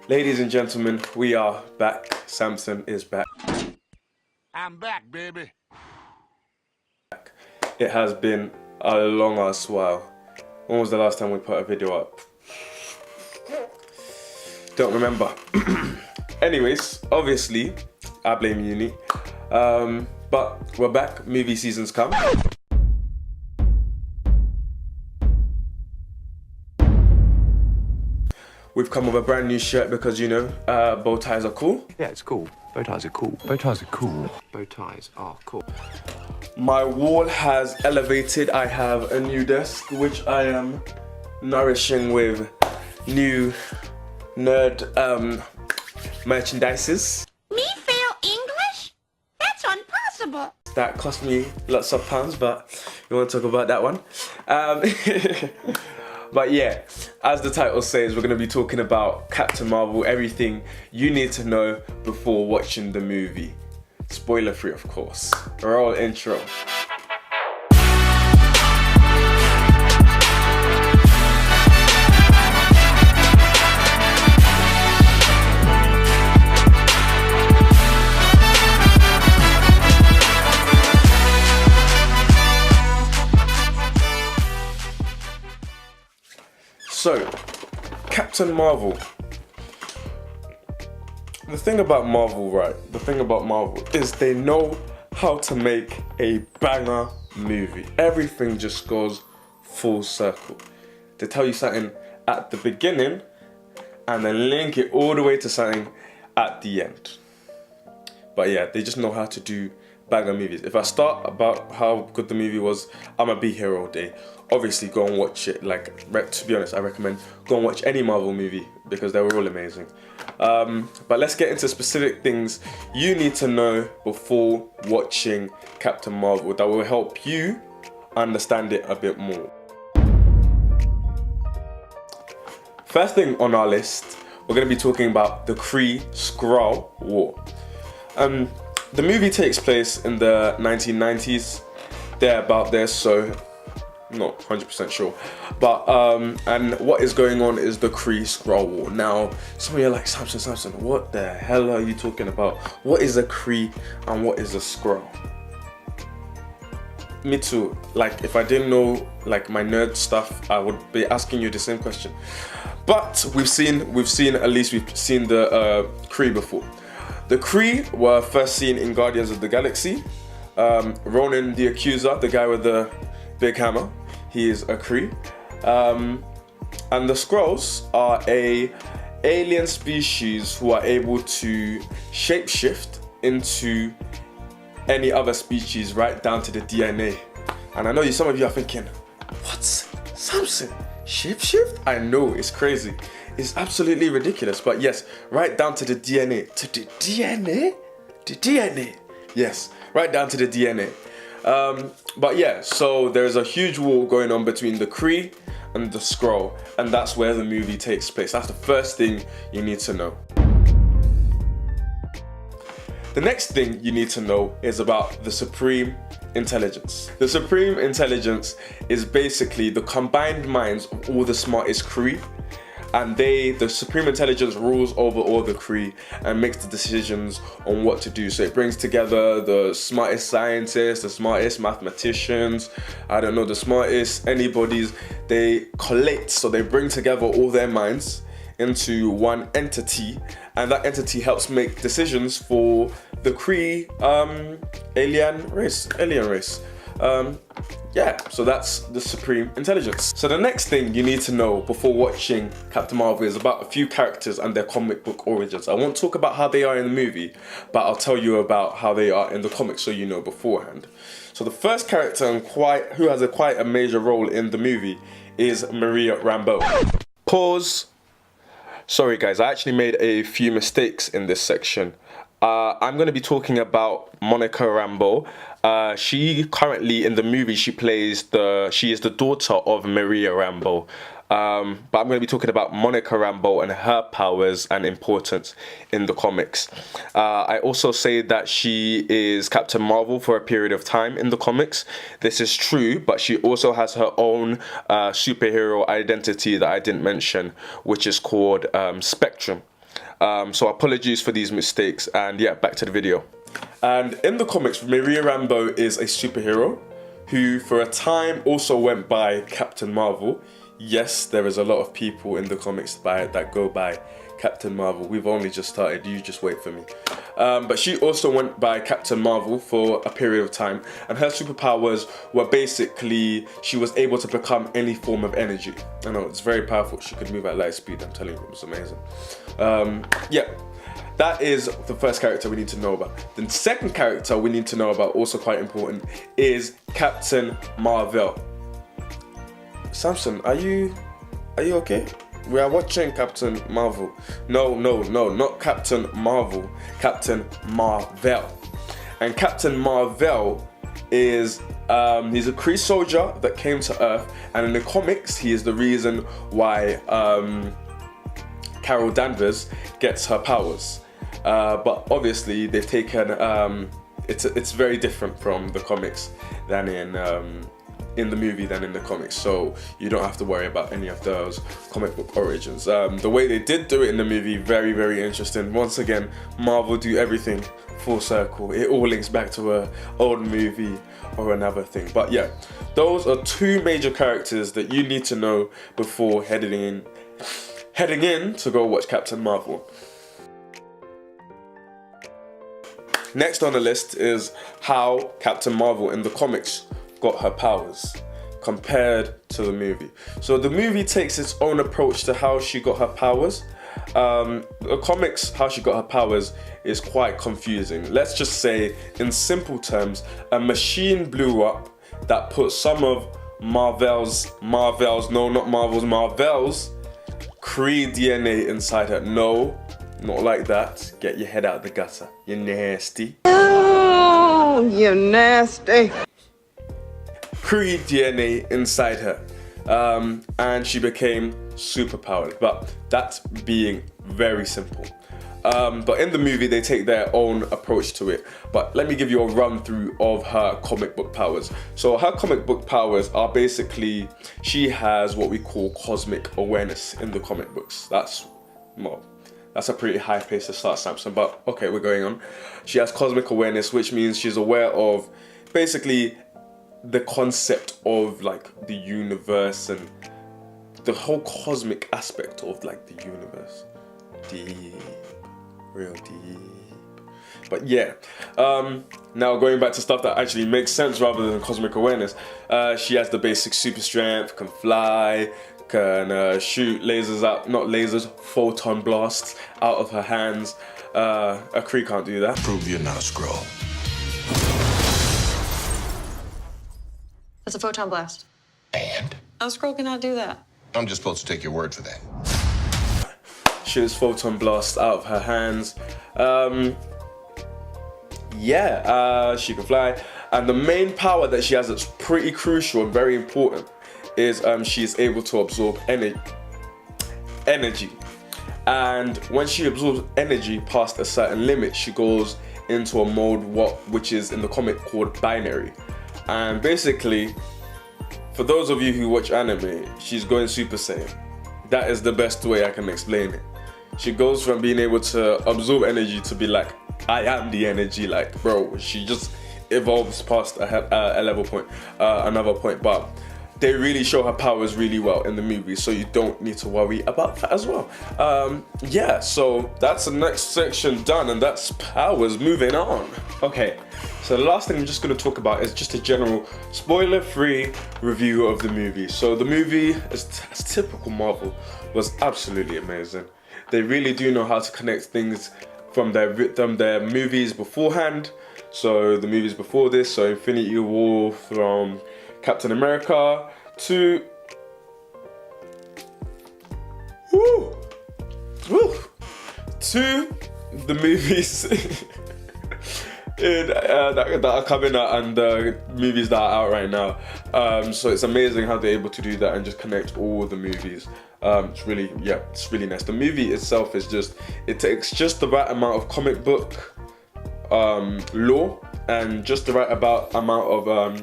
Ladies and gentlemen, we are back. Samson is back. I'm back, baby. It has been a long ass while. When was the last time we put a video up? Don't remember. Anyways, obviously, I blame uni. But we're back. Movie season's come. We've come with a brand new shirt because, you know, bow ties are cool. Yeah, it's cool. Bow ties are cool. Bow ties are cool. Bow ties are cool. My wall has elevated. I have a new desk, which I am nourishing with new nerd merchandises. Me fail English? That's impossible. That cost me lots of pounds, but we won't talk about that one. But yeah, as the title says, we're going to be talking about Captain Marvel, everything you need to know before watching the movie. Spoiler free, of course. Roll intro. So, Captain Marvel. The thing about Marvel, right? The thing about Marvel is they know how to make a banger movie. Everything just goes full circle. They tell you something at the beginning and then link it all the way to something at the end. But yeah, they just know how to do banger movies. If I start about how good the movie was, I'ma be here all day. Obviously, go and watch it. Like, to be honest, I recommend go and watch any Marvel movie because they were all amazing. But let's get into specific things you need to know before watching Captain Marvel that will help you understand it a bit more. First thing on our list, we're going to be talking about the KreSkrull War. The movie takes place in the 1990s. They're about there, so I'm not 100% sure. But, and what is going on is the KreSkrull War. Now, some of you are like, Samson, what the hell are you talking about? What is a Kree and what is a Skrull? Me too. Like, if I didn't know, like, my nerd stuff, I would be asking you the same question. But we've seen the Kree before. The Kree were first seen in Guardians of the Galaxy. Ronan the Accuser, the guy with the big hammer, he is a Kree. And the Skrulls are a alien species who are able to shapeshift into any other species right down to the DNA. And I know some of you are thinking, what? Samson? Shapeshift? I know, it's crazy. It's absolutely ridiculous, but yes, right down to the DNA. To the DNA? The DNA. Yes, right down to the DNA. But yeah, so there's a huge war going on between the Kree and the Skrull, and that's where the movie takes place. That's the first thing you need to know. The next thing you need to know is about the Supreme Intelligence. The Supreme Intelligence is basically the combined minds of all the smartest Kree, and the Supreme Intelligence rules over all the Kree and makes the decisions on what to do. So it brings together the smartest scientists, the smartest mathematicians, I don't know, the smartest anybody's. They collate, so they bring together all their minds into one entity, and that entity helps make decisions for the Kree alien race. Yeah, so that's the Supreme Intelligence. So the next thing you need to know before watching Captain Marvel is about a few characters and their comic book origins. I won't talk about how they are in the movie, but I'll tell you about how they are in the comics so you know beforehand. So the first character who has quite a major role in the movie is Maria Rambeau. Pause. Sorry guys, I actually made a few mistakes in this section. I'm going to be talking about Monica Rambeau. She currently in the movie she is the daughter of Maria Rambeau. But I'm going to be talking about Monica Rambeau and her powers and importance in the comics. I also say that she is Captain Marvel for a period of time in the comics. This is true, but she also has her own superhero identity that I didn't mention, which is called Spectrum. So apologies for these mistakes, and yeah, back to the video. And in the comics, Maria Rambeau is a superhero who for a time also went by Captain Marvel. Yes, there is a lot of people in the comics that go by Captain Marvel. We've only just started, you just wait for me. But she also went by Captain Marvel for a period of time, and her superpowers were basically, she was able to become any form of energy. I know, it's very powerful. She could move at light speed, I'm telling you, it was amazing. Yeah, that is the first character we need to know about. The second character we need to know about, also quite important, is Captain Marvel. Samson, are you okay? We are watching Captain Marvel. No, not Captain Marvel. Captain Marvel. And Captain Marvel is, he's a Kree soldier that came to Earth, and in the comics, he is the reason why Carol Danvers gets her powers. But obviously, they've taken, it's very different from the comics than in the movie than in the comics, so you don't have to worry about any of those comic book origins. The way they did do it in the movie, very interesting. Once again, Marvel do everything full circle. It all links back to an old movie or another thing. But yeah, those are two major characters that you need to know before heading in to go watch Captain Marvel. Next on the list is how Captain Marvel in the comics got her powers compared to the movie. So the movie takes its own approach to how she got her powers. The comics, how she got her powers is quite confusing. Let's just say, in simple terms, a machine blew up that put some of Marvel's Kree DNA inside her. No, not like that. Get your head out the gutter, you nasty. Oh, you nasty. Kree DNA inside her, and she became superpowered, but that's being very simple. But in the movie, they take their own approach to it. But let me give you a run through of her comic book powers. So her comic book powers are basically, she has what we call cosmic awareness in the comic books. That's a pretty high pace to start, Samson, but okay, we're going on. She has cosmic awareness, which means she's aware of basically the concept of like the universe and the whole cosmic aspect of like the universe. Deep, real deep. But yeah, now going back to stuff that actually makes sense rather than cosmic awareness, she has the basic super strength, can fly, can shoot lasers out, not lasers, photon blasts out of her hands. A Kree can't do that. Prove you're not a Skrull. That's a photon blast. And? A Skrull cannot do that. I'm just supposed to take your word for that. Shoots photon blast out of her hands. She can fly. And the main power that she has that's pretty crucial and very important is she's able to absorb energy. And when she absorbs energy past a certain limit, she goes into a mode which is in the comic called binary. And basically, for those of you who watch anime, she's going Super Saiyan. That is the best way I can explain it. She goes from being able to absorb energy to be like, I am the energy, like, bro, she just evolves past a level point, another point. But they really show her powers really well in the movie, so you don't need to worry about that as well. Yeah, so that's the next section done, and that's powers. Moving on. Okay, so the last thing I'm just going to talk about is just a general spoiler-free review of the movie. So the movie, as typical Marvel, was absolutely amazing. They really do know how to connect things from their movies beforehand. So the movies before this, so Infinity War, from Captain America to the movies that are coming out and the movies that are out right now. So it's amazing how they're able to do that and just connect all the movies. It's really nice. The movie itself is it takes just the right amount of comic book lore and just the right amount of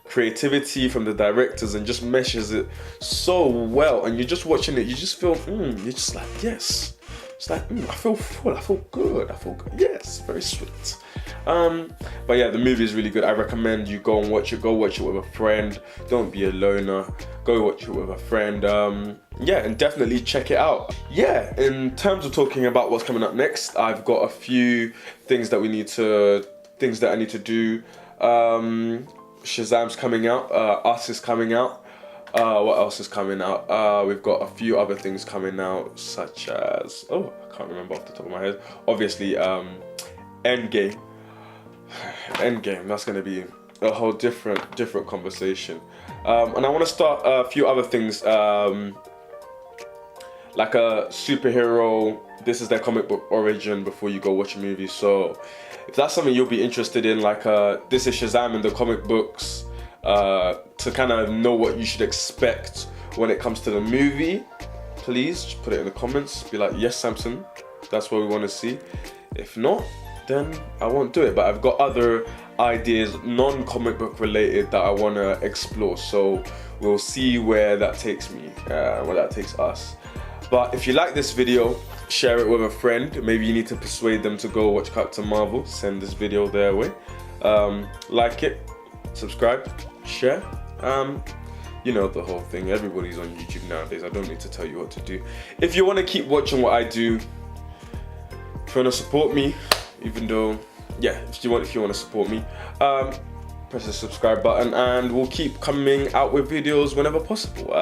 creativity from the directors, and just meshes it so well. And you're just watching it, you just feel, you're just like, yes, It's like, I feel full, I feel good, yes, very sweet. But yeah, the movie is really good. I recommend you go and watch it. Go watch it with a friend. Don't be a loner. Go watch it with a friend. Yeah, and definitely check it out. Yeah, in terms of talking about what's coming up next, I've got a few things that I need to do. Shazam's coming out. Us is coming out. What else is coming out? We've got a few other things coming out, such as, I can't remember off the top of my head. Obviously, Endgame. Endgame, that's going to be a whole different conversation. And I want to start a few other things, like a superhero, this is their comic book origin before you go watch a movie. So if that's something you'll be interested in, like this is Shazam in the comic books, to kind of know what you should expect when it comes to the movie, please just put it in the comments. Be like, yes, Samson, that's what we want to see. If not, then I won't do it. But I've got other ideas, non-comic book related, that I want to explore. So we'll see where that takes me, where that takes us. But if you like this video, share it with a friend. Maybe you need to persuade them to go watch Captain Marvel. Send this video their way. Like it, subscribe, share. You know the whole thing. Everybody's on YouTube nowadays. I don't need to tell you what to do. If you want to keep watching what I do, if you want to support me, even though, yeah, if you want to support me, press the subscribe button, and we'll keep coming out with videos whenever possible.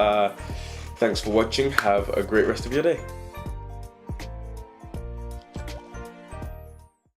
Thanks for watching. Have a great rest of your day.